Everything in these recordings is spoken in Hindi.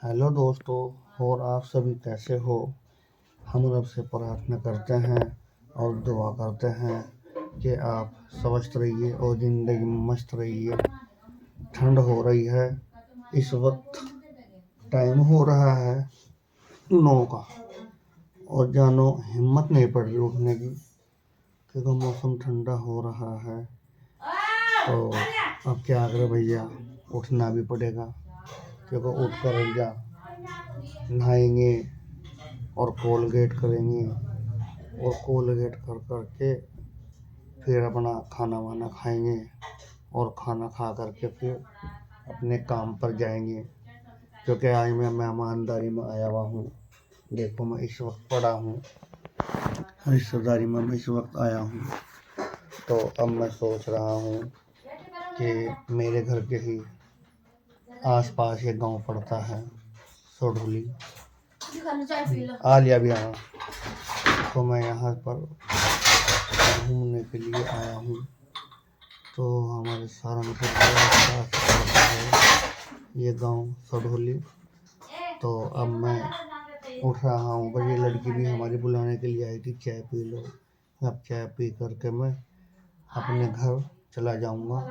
हेलो दोस्तों, और आप सभी कैसे हो। हम रब से प्रार्थना करते हैं और दुआ करते हैं कि आप स्वस्थ रहिए और ज़िंदगी में मस्त रहिए। ठंड हो रही है, इस वक्त टाइम हो रहा है 9 का और जानो हिम्मत नहीं पड़ रही उठने की, क्योंकि मौसम ठंडा हो रहा है। तो अब क्या करें भैया, उठना भी पड़ेगा, क्योंकि उठ कर जा नहाएंगे और कोलगेट करेंगे और कोलगेट कर करके फिर अपना खाना वाना खाएंगे और खाना खा करके फिर अपने काम पर जाएंगे, क्योंकि आज मैं मेहमानदारी में आया हुआ हूँ। देखो मैं इस वक्त पड़ा हूँ, रिश्तेदारी में मैं इस वक्त आया हूँ। तो अब मैं सोच रहा हूँ कि मेरे घर के ही आसपास ये गांव पड़ता है सोढोली, आलिया बिहार। तो मैं यहाँ पर घूमने के लिए आया हूँ। तो हमारे सहारनपुर के आसपास पड़ता है ये गांव सोढोली। तो अब मैं उठ रहा हूँ, पर ये लड़की भी हमारी बुलाने के लिए आई थी, चाय पी लो। अब चाय पी करके मैं अपने घर चला जाऊँगा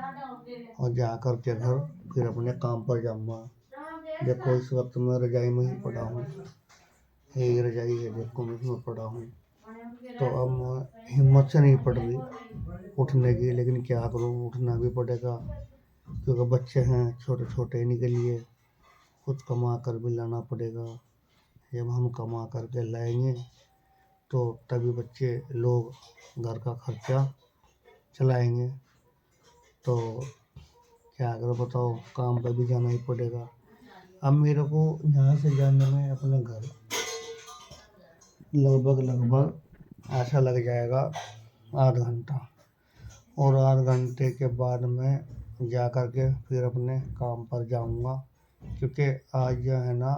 और जा कर के घर फिर अपने काम पर जाऊँगा। देखो इस वक्त मैं रजाई में ही पड़ा हूँ, यही रजाई है, देखो मैं इसमें पड़ा हूँ। तो अब हिम्मत से नहीं पड़ रही उठने की, लेकिन क्या करूँ, उठना भी पड़ेगा, क्योंकि बच्चे हैं छोटे छोटे, इन्हीं के लिए खुद कमा कर भी लाना पड़ेगा। जब हम कमा करके लाएंगे तो तभी बच्चे लोग घर का खर्चा चलाएंगे। तो क्या करो बताओ, काम पर भी जाना ही पड़ेगा। अब मेरे को यहाँ से जाने में अपने घर लगभग ऐसा लग जाएगा आधा घंटा, और आध घंटे के बाद मैं जा कर के फिर अपने काम पर जाऊंगा, क्योंकि आज जो है ना,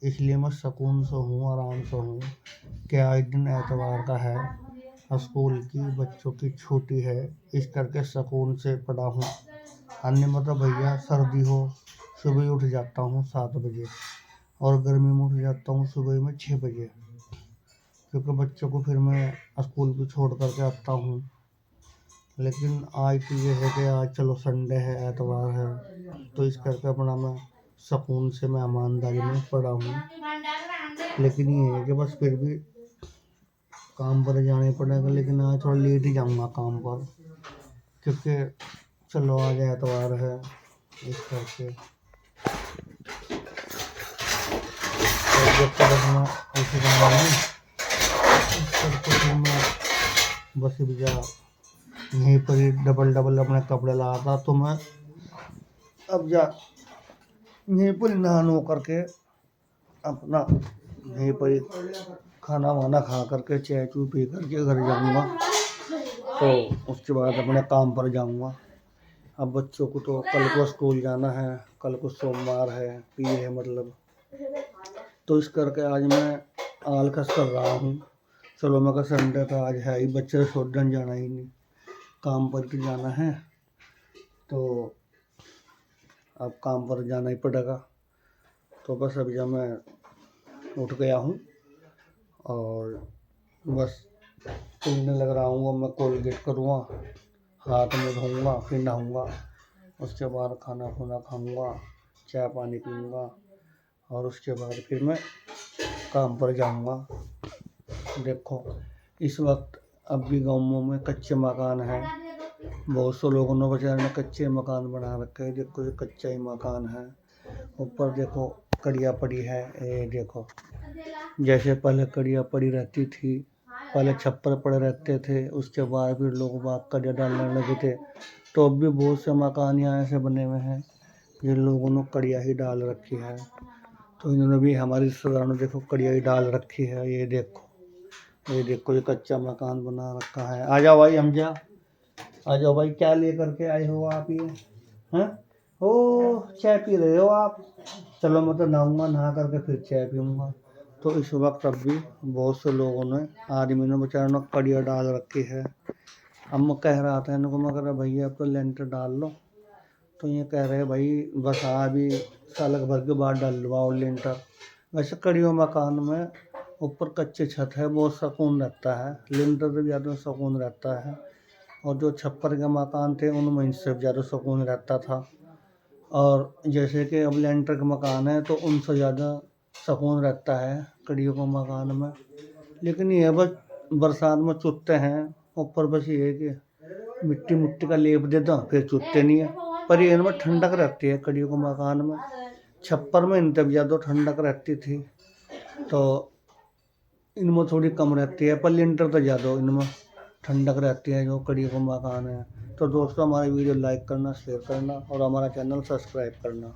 इसलिए मैं सुकून से हूँ, आराम से हूँ कि आज दिन एतवार का है, स्कूल की बच्चों की छुट्टी है, इस करके सुकून से पड़ा हूँ। अन्य मतलब भैया सर्दी हो सुबह उठ जाता हूँ 7 बजे, और गर्मी में उठ जाता हूँ सुबह में 6 बजे, क्योंकि बच्चों को फिर मैं स्कूल भी छोड़ करके आता हूँ। लेकिन आज तो ये है कि आज चलो संडे है, एतवार है, तो इस करके अपना मैं सुकून से मैं ईमानदारी में पड़ा हूँ। लेकिन ये है कि बस फिर भी काम पर जाने पड़ेगा, लेकिन आज थोड़ा लेट ही जाऊँगा काम पर, क्योंकि चलो आज एतवार है, इस करके जब तक मैं उसी करके मैं बस भी जा यहीं पर ही डबल अपने कपड़े लाया था। तो मैं अब जा यहीं पर नहा नो करके अपना यहीं पर ही खाना वाना खा करके चाय चू पी करके घर जाऊंगा, तो उसके बाद अपने काम पर जाऊंगा। अब बच्चों को तो कल को स्कूल जाना है, कल को सोमवार है, पीर है मतलब, तो इस करके आज मैं आलकस कर रहा हूँ। चलो मैं कहा संडे था, आज है ही, बच्चे सोडन जाना ही नहीं, काम पर तो जाना है, तो अब काम पर जाना ही पड़ेगा। तो बस अभी जब मैं उठ गया हूँ और बस पीने लग रहा हूँ, मैं कोलगेट करूँगा, हाथ में धोऊँगा, फिर नहाऊँगा, उसके बाद खाना खुना खाऊँगा, चाय पानी पीऊँगा, और उसके बाद फिर मैं काम पर जाऊँगा। देखो इस वक्त अब भी गाँवों में कच्चे मकान हैं, बहुत से लोगों ने बेचारे ने कच्चे मकान बना रखे हैं। देखो ये कच्चा ही मकान है, ऊपर देखो कड़िया पड़ी है, ये देखो जैसे पहले कड़िया पड़ी रहती थी, पहले छप्पर पड़े रहते थे, उसके बाद फिर लोग बाग कड़िया डालने लगे थे। तो अब भी बहुत से मकान यहाँ ऐसे बने हुए हैं जिन लोगों ने कड़िया ही डाल रखी है। तो इन्होंने भी हमारी रिश्तेदारों ने देखो कड़िया ही डाल रखी है। ये देखो ये कच्चा मकान बना रखा है। आ जाओ भाई, हम जा आ जाओ भाई, क्या लेकर के आए हो आप ये हैं? ओ चाय पी रहे हो आप? चलो मैं तो नहाऊंगा, नहा करके फिर चाय पीऊँगा। तो इस वक्त अब भी बहुत से लोगों ने, आदमी ने बेचारों ने कड़िया डाल रखी है। अब मैं कह रहा था इनको, मैं कह रहा भैया अब तो लेंटर डाल लो, तो ये कह रहे भाई बस अभी साल भर के बाद डलवाओ लिंटर। वैसे कड़ियों मकान में ऊपर कच्चे छत है, बहुत सुकून रहता है, लिंटर से ज़्यादा सुकून रहता है। और जो छप्पर के मकान थे उनमें इससे ज़्यादा सुकून रहता था। और जैसे कि अब लेंटर के मकान है तो उनसे ज़्यादा सुकून रहता है कड़ियों के मकान में। लेकिन ये बस बरसात में चुभते हैं ऊपर, बस ये है कि मिट्टी मुट्टी का लेप दे दो फिर चुभते नहीं है। पर ये इनमें ठंडक रहती है कड़ियों के मकान में। छप्पर में इनसे ज़्यादा ठंडक रहती थी, तो इनमें थोड़ी कम रहती है, पर लिंटर तो ज़्यादा इनमें ठंडक रहती है जो कड़ियों के मकान है। तो दोस्तों हमारी वीडियो लाइक करना, शेयर करना और हमारा चैनल सब्सक्राइब करना।